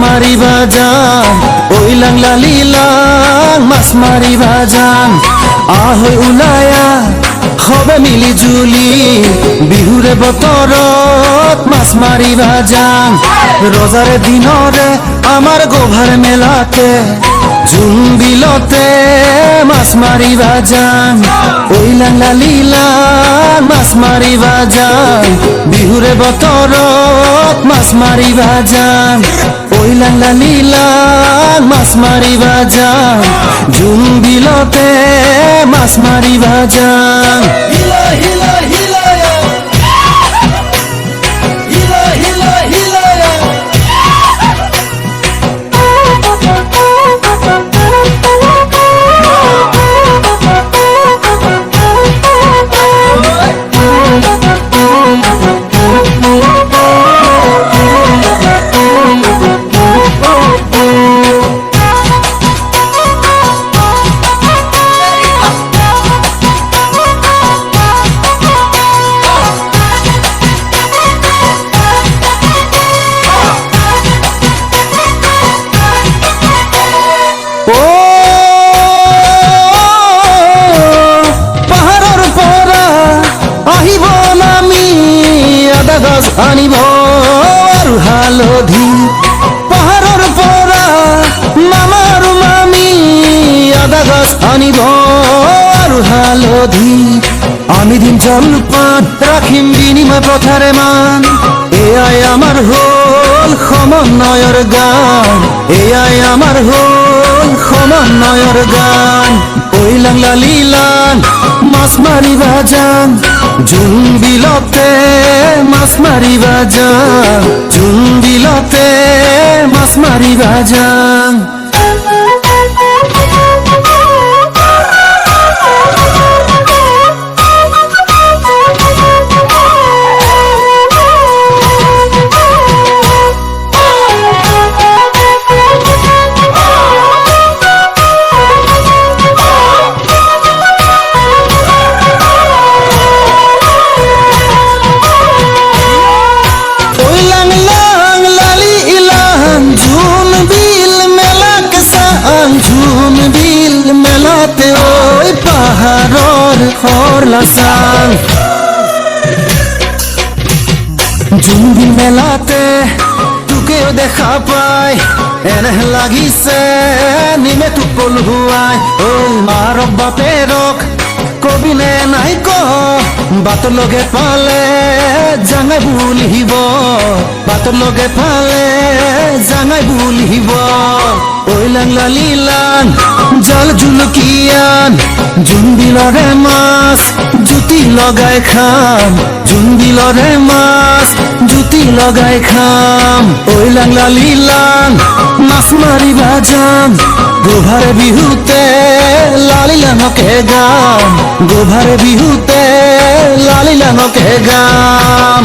Mariba যান ওই লাংলা লীলাং মাছ Mariba যান আহৈ ওলায়া হবে মিলি জুলি বিহুৰে বতৰত মাছ মাৰিবা যান ৰজাৰে দিনৰে আমাৰ গোভাৰ মেলাতে জুন বিলতে মাছ মাৰিবা যান ওই লাংলা লীলাং মাছ মাৰিবা যান বিহুৰে বতৰত মাছ মাৰিবা যান ওই লাংলা লীলাং মাছ মাৰিবা যান জুন বিলতে মাছ মাৰিবা যান হিলা হিলা হিলায়া হিলা হিলা হিলায়া পাহাৰৰ পৰা আহিব নামি আদা গছ আনিব আৰু হালধি পাহাৰৰ পৰা মামা আৰু মামী আদা গছ আনিব আৰু হালধি আমি দিম জলপান ৰাখিম বিনিময় পথাৰে মান এয়াই আমাৰ হ'ল সমন্বয়ৰ গান এয়াই আমাৰ হ'ল সমন্বয়ৰ গান ওই লাংলা লীলাং মাছ মাৰিবা যান জুন বিলতে মাছ মাৰিবা যান জুন বিলতে মাছ মাৰিবা যান ঝুম বিল মেলাতে ওই পাহাড়র খরলাসাং ঝুম বিল মেলাতে তোকেও দেখা পাই এনে লাগিছে নিমে তোক পলুৱাই ওই মাৰ বাপেৰক কবিনে নাই ক বাটৰ লগে পালে জাঙাই বুলিব বাটৰ লগে পালে জাঙাই বুলিব ওই লাংলা লীলাং জাল জুলুকিয়ান জুন বিলৰে মাছ জুতি লগাই খাম জুন বিলৰে মাছ জুতি লগাই খাম ওই লাংলা লীলাং মাছ মাৰিবা যাম গোভাৰে বিহুতে লালিলাঙকে গাম গোভাৰে বিহুতে লালিলাঙকে গাম